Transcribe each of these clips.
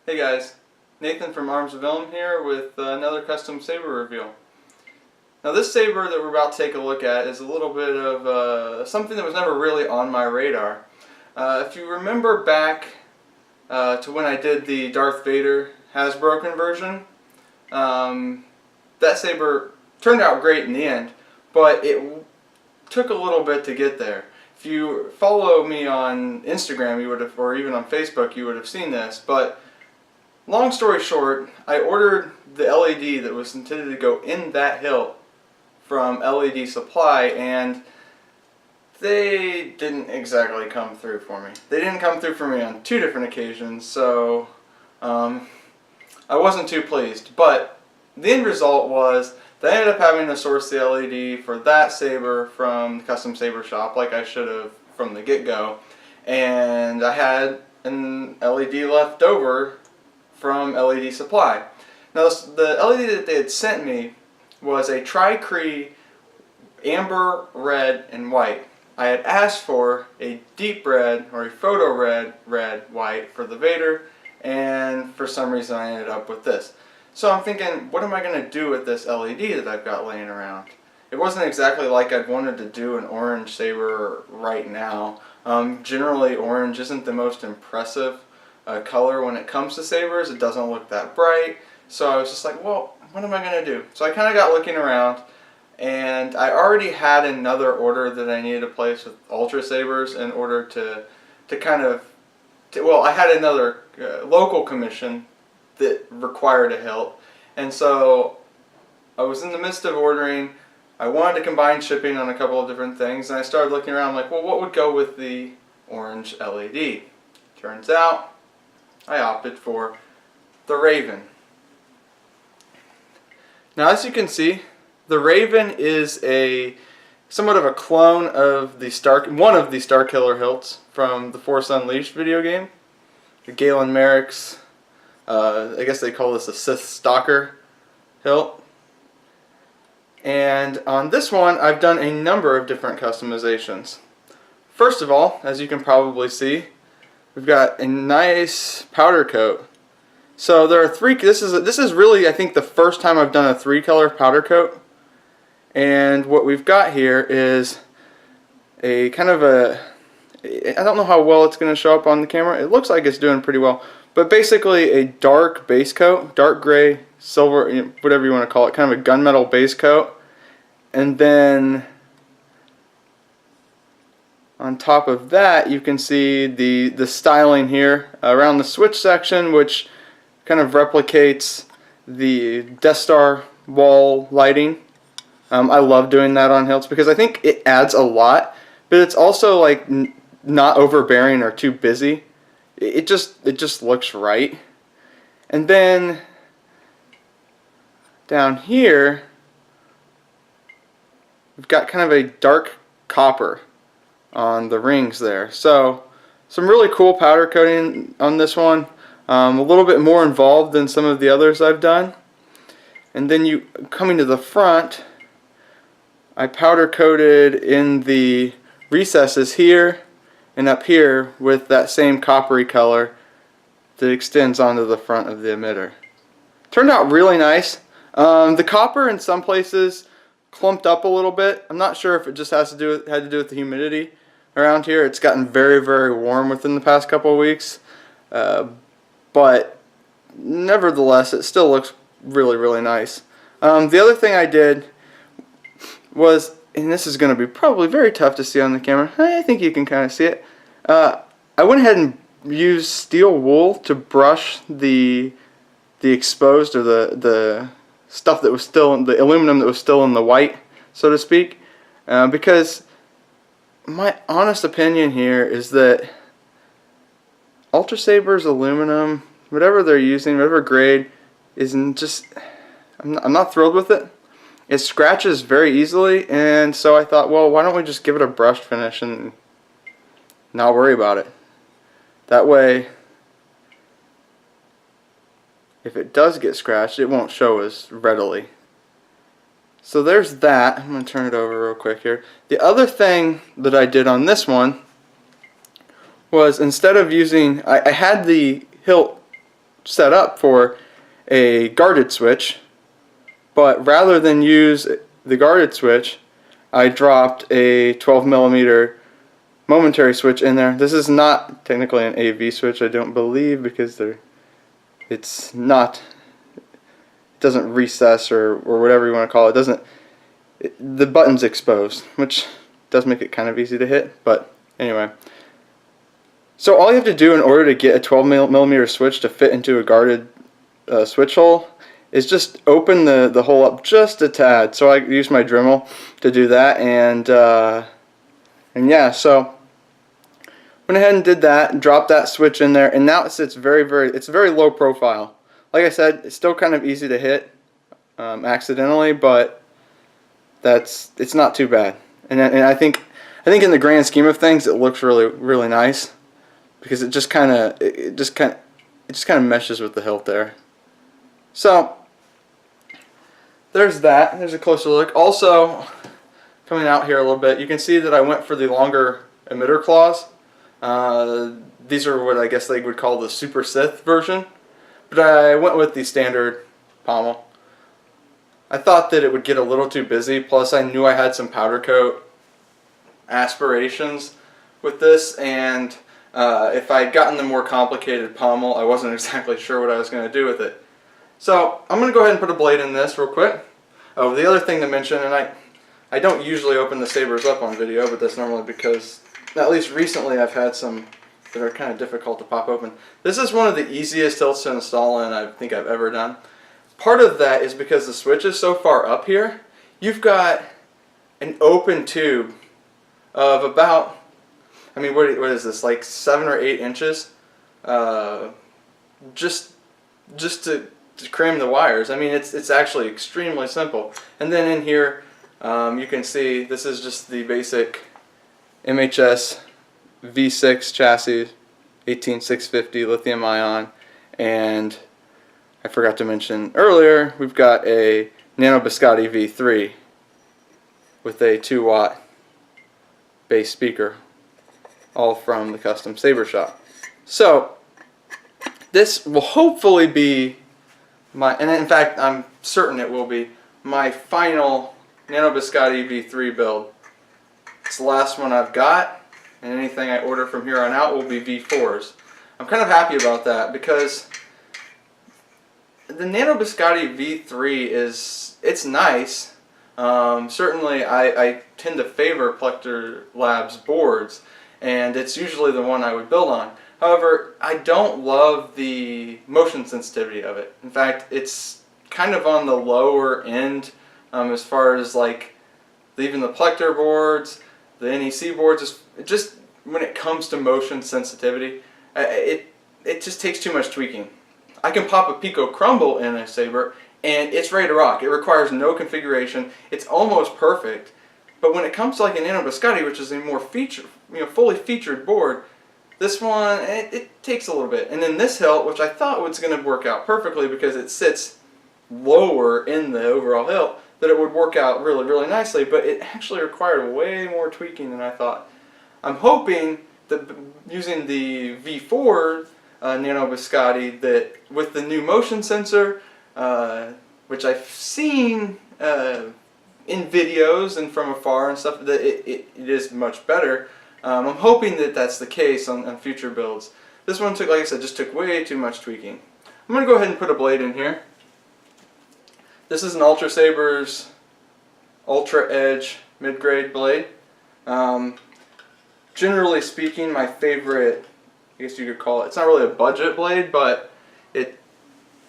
Hey guys, Nathan from Arms of Elm here with another custom saber reveal. Now this saber that we're about to take a look at is a little bit of something that was never really on my radar. If you remember back to when I did the Darth Vader Hasbro conversion, that saber turned out great in the end, but it took a little bit to get there. If you follow me on Instagram, you would have, or even on Facebook, you would have seen this, but long story short, I ordered the LED that was intended to go in that hilt from LED Supply, and they didn't exactly come through for me. They didn't come through for me on two different occasions, so I wasn't too pleased. But the end result was that I ended up having to source the LED for that saber from the Custom Saber Shop, like I should have from the get-go, and I had an LED left over from LED Supply. Now the LED that they had sent me was a Tri-Cree amber, red, and white. I had asked for a deep red or a photo red, white for the Vader, and for some reason I ended up with this. So I'm thinking, what am I going to do with this LED that I've got laying around? It wasn't exactly like I'd wanted to do an orange saber right now. Generally orange isn't the most impressive color when it comes to sabers. It doesn't look that bright, so I was just like, well, what am I going to do? So I kind of got looking around, and I already had another order that I needed to place with Ultrasabers in order to well, I had another local commission that required a hilt, and so I was in the midst of ordering. I wanted to combine shipping on a couple of different things, and I started looking around like, well, what would go with the orange LED? Turns out I opted for the Raven. Now, as you can see, the Raven is somewhat of a clone of one of the Starkiller hilts from the Force Unleashed video game. The Galen Merrick's, I guess they call this a Sith Stalker hilt. And on this one, I've done a number of different customizations. First of all, as you can probably see, we've got a nice powder coat. So there are three. This is really, I think, the first time I've done a three-color powder coat. And what we've got here is a kind of I don't know how well it's going to show up on the camera. It looks like it's doing pretty well. But basically a dark base coat, dark gray, silver, whatever you want to call it, kind of a gunmetal base coat. And then on top of that, you can see the styling here around the switch section, which kind of replicates the Death Star wall lighting. I love doing that on hilts because I think it adds a lot, but it's also like not overbearing or too busy. It just looks right. And then down here, we've got kind of a dark copper on the rings there. So some really cool powder coating on this one. A little bit more involved than some of the others I've done. And then coming to the front, I powder coated in the recesses here and up here with that same coppery color that extends onto the front of the emitter. Turned out really nice. The copper in some places clumped up a little bit. I'm not sure if it just had to do with the humidity around here. It's gotten very, very warm within the past couple of weeks. But nevertheless, it still looks really, really nice. The other thing I did was, and this is going to be probably very tough to see on the camera, I think you can kind of see it. I went ahead and used steel wool to brush the exposed, or the stuff that was still in the aluminum that was still in the white, so to speak, because my honest opinion here is that Ultrasabers aluminum, whatever they're using, whatever grade, isn't just, I'm not thrilled with it. It scratches very easily, and so I thought, well, why don't we just give it a brushed finish and not worry about it. That way, if it does get scratched, it won't show as readily. So there's that. I'm going to turn it over real quick here. The other thing that I did on this one was, instead of using, I had the hilt set up for a guarded switch, but rather than use the guarded switch, I dropped a 12mm momentary switch in there. This is not technically an AV switch, I don't believe, because it's not, it doesn't recess or whatever you want to call it. The button's exposed, which does make it kind of easy to hit, but anyway. So all you have to do in order to get a 12mm switch to fit into a guarded switch hole is just open the hole up just a tad. So I use my Dremel to do that, and yeah, so went ahead and did that, and dropped that switch in there, and now it sits it's very low profile. Like I said, it's still kind of easy to hit accidentally, but it's not too bad. And I think in the grand scheme of things, it looks really nice, because it just kind of meshes with the hilt there. So there's that. There's a closer look. Also, coming out here a little bit, you can see that I went for the longer emitter claws. These are what I guess they would call the Super Sith version, but I went with the standard pommel. I thought that it would get a little too busy, plus I knew I had some powder coat aspirations with this, and if I had gotten the more complicated pommel, I wasn't exactly sure what I was going to do with it. So I'm going to go ahead and put a blade in this real quick. Oh, the other thing to mention, and I don't usually open the sabers up on video, but that's normally because, at least recently, I've had some that are kind of difficult to pop open. This is one of the easiest hilts to install, and I think I've ever done. Part of that is because the switch is so far up here, you've got an open tube of about, I mean, what is this, like 7 or 8 inches, just to cram the wires. I mean, it's actually extremely simple. And then in here, you can see this is just the basic MHS V6 chassis, 18650 lithium ion, and I forgot to mention earlier, we've got a Nano Biscotte V3 with a 2-watt bass speaker, all from the custom saber shop. So this will hopefully be my, and in fact I'm certain it will be, my final Nano Biscotte V3 build. It's the last one I've got, and anything I order from here on out will be V4s. I'm kind of happy about that, because the Nano Biscotte V3 it's nice. Certainly I tend to favor Plector Labs boards, and it's usually the one I would build on. However, I don't love the motion sensitivity of it. In fact, it's kind of on the lower end as far as like even the Plector boards, the NEC boards. Just when it comes to motion sensitivity, it just takes too much tweaking. I can pop a Pico Crumble in a saber and it's ready to rock. It requires no configuration. It's almost perfect. But when it comes to like a Nano Biscotte, which is a more fully featured board, this one, it takes a little bit. And then this hilt, which I thought was going to work out perfectly because it sits lower in the overall hilt, that it would work out really nicely, but it actually required way more tweaking than I thought. I'm hoping that using the V4 Nano Biscotte, that with the new motion sensor, which I've seen in videos and from afar and stuff, that it is much better. I'm hoping that that's the case on future builds. This one took, like I said, just took way too much tweaking. I'm going to go ahead and put a blade in here. This is an Ultrasabers Ultra Edge mid-grade blade. Generally speaking, my favorite, I guess you could call it, it's not really a budget blade, but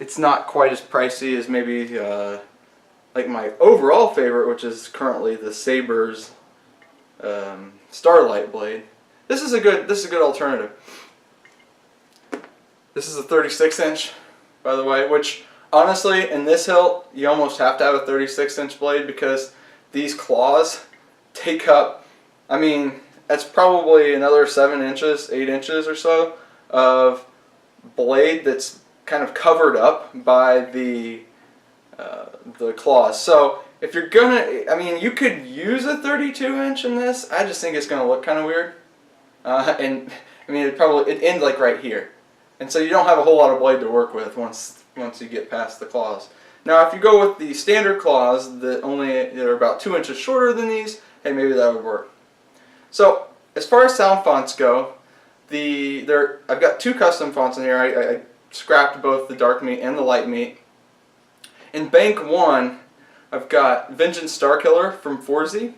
it's not quite as pricey as maybe like my overall favorite, which is currently the Sabers Starlight blade. This is a good alternative. This is a 36-inch, by the way, which honestly in this hilt you almost have to have a 36-inch blade, because these claws take up, I mean, that's probably another 7 inches, 8 inches or so of blade that's kind of covered up by the claws. So if you're gonna, I mean, you could use a 32-inch in this. I just think it's gonna look kind of weird, and I mean, it ends like right here. And so you don't have a whole lot of blade to work with once you get past the claws. Now if you go with the standard claws that are about 2 inches shorter than these, hey, maybe that would work. So as far as sound fonts go, I've got 2 custom fonts in here. I scrapped both the dark meat and the light meat. In bank 1, I've got Vengeance Starkiller from Forzy,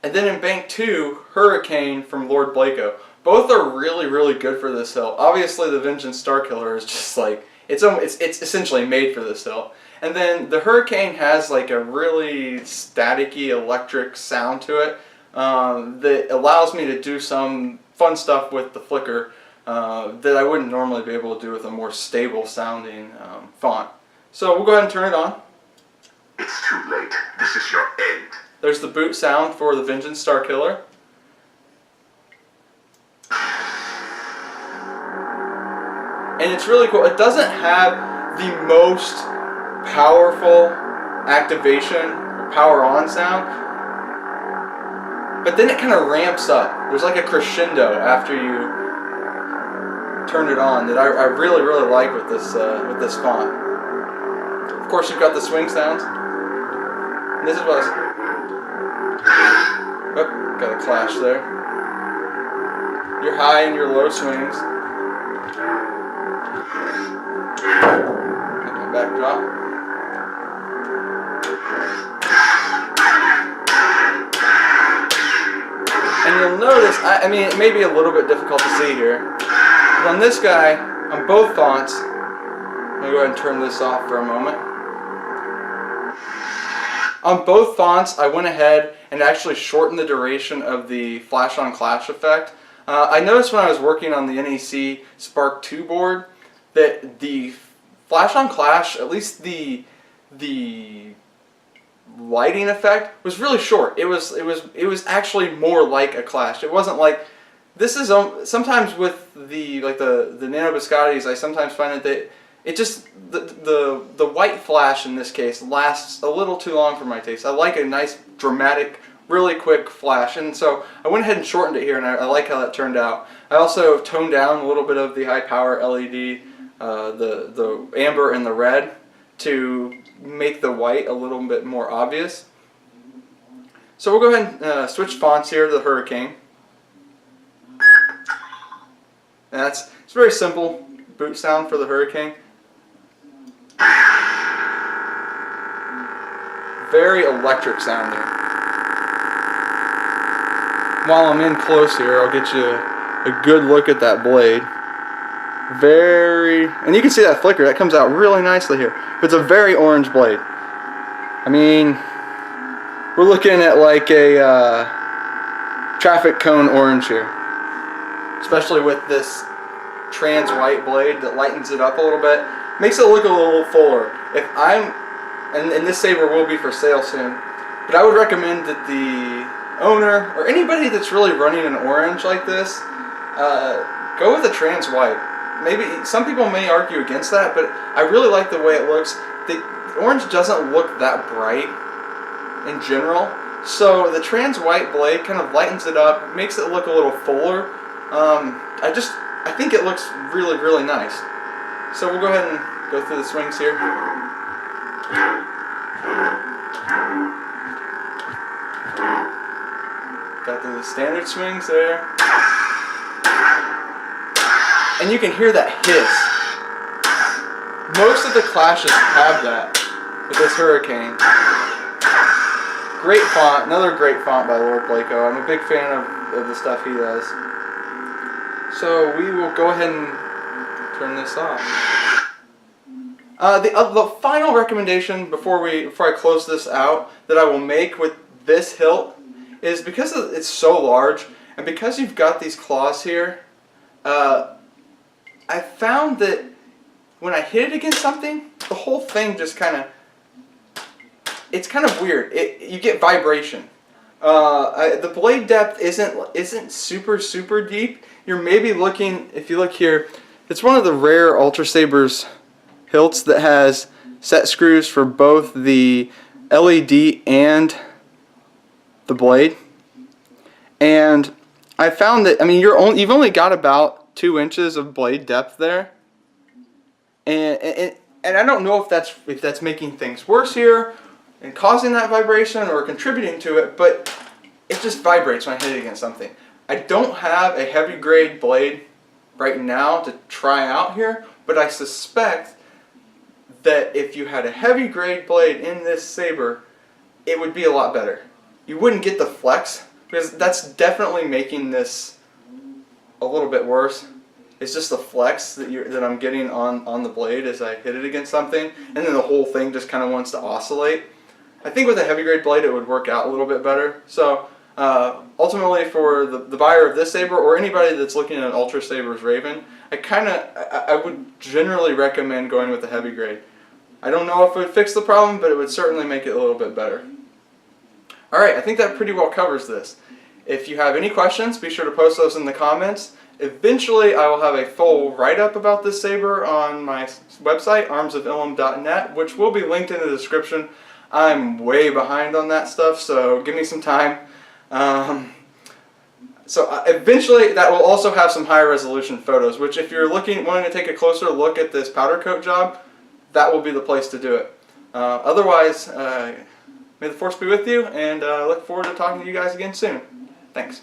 and then in bank 2, Hurricane from Lord Blaco. Both are really, really good for this hill. Obviously, the Vengeance Starkiller is just like it's essentially made for this hill. And then the Hurricane has like a really staticky electric sound to it that allows me to do some fun stuff with the flicker that I wouldn't normally be able to do with a more stable sounding font. So we'll go ahead and turn it on. It's too late. This is your end. There's the boot sound for the Vengeance Starkiller. And it's really cool. It doesn't have the most powerful activation or power on sound, but then it kind of ramps up. There's like a crescendo after you turn it on that I really, really like with this font. Of course, you've got the swing sounds. And this is what oh, got a clash there. Your high and your low swings. Get my backdrop. And you'll notice, I mean, it may be a little bit difficult to see here, but on this guy, on both fonts, let me go ahead and turn this off for a moment. On both fonts, I went ahead and actually shortened the duration of the flash on clash effect. I noticed when I was working on the NEC Spark 2 board that the flash on clash, at least the lighting effect, was really short. It was actually more like a clash. It wasn't like this is sometimes with the Nano Biscottis. I sometimes find that it just the white flash in this case lasts a little too long for my taste. I like a nice dramatic, really quick flash, and so I went ahead and shortened it here, and I like how that turned out. I also toned down a little bit of the high power LED, the amber and the red, to make the white a little bit more obvious. So we'll go ahead and switch fonts here to the Hurricane. And it's very simple boot sound for the Hurricane. Very electric sounding. While I'm in close here, I'll get you a good look at that blade. And you can see that flicker, that comes out really nicely here. But it's a very orange blade. I mean, we're looking at like a traffic cone orange here. Especially with this trans white blade that lightens it up a little bit. Makes it look a little fuller. And this saber will be for sale soon, but I would recommend that the owner, or anybody that's really running an orange like this, go with a trans white. Maybe some people may argue against that, but I really like the way it looks. The orange doesn't look that bright in general, so the trans white blade kind of lightens it up, makes it look a little fuller. I think it looks really, really nice. So we'll go ahead and go through the swings here. Got the standard swings there. And you can hear that hiss. Most of the clashes have that with this Hurricane. Great font, another great font by Lord Blaco. I'm a big fan of the stuff he does. So we will go ahead and turn this off. The final recommendation before I close this out that I will make with this hilt is because it's so large and because you've got these claws here, I found that when I hit it against something, the whole thing just it's kind of weird. You get vibration. The blade depth isn't super deep. You're maybe looking, if you look here, it's one of the rare Ultrasabers hilts that has set screws for both the LED and the blade. And I found that, I mean, you've only got about 2 inches of blade depth there, and I don't know if that's making things worse here and causing that vibration or contributing to it, but it just vibrates when I hit it against something. I don't have a heavy grade blade right now to try out here, but I suspect that if you had a heavy grade blade in this saber, it would be a lot better. You wouldn't get the flex, because that's definitely making this a little bit worse. It's just the flex that I'm getting on the blade as I hit it against something, and then the whole thing just kind of wants to oscillate. I think with a heavy grade blade it would work out a little bit better. So ultimately, for the buyer of this saber or anybody that's looking at Ultrasabers Raven, I would generally recommend going with the heavy grade. I don't know if it would fix the problem, but it would certainly make it a little bit better. Alright, I think that pretty well covers this. If you have any questions, be sure to post those in the comments. Eventually, I will have a full write-up about this saber on my website, armsofilum.net, which will be linked in the description. I'm way behind on that stuff, so give me some time. Eventually, that will also have some higher resolution photos, which if you're wanting to take a closer look at this powder coat job, that will be the place to do it. Otherwise, may the force be with you, and I look forward to talking to you guys again soon. Thanks.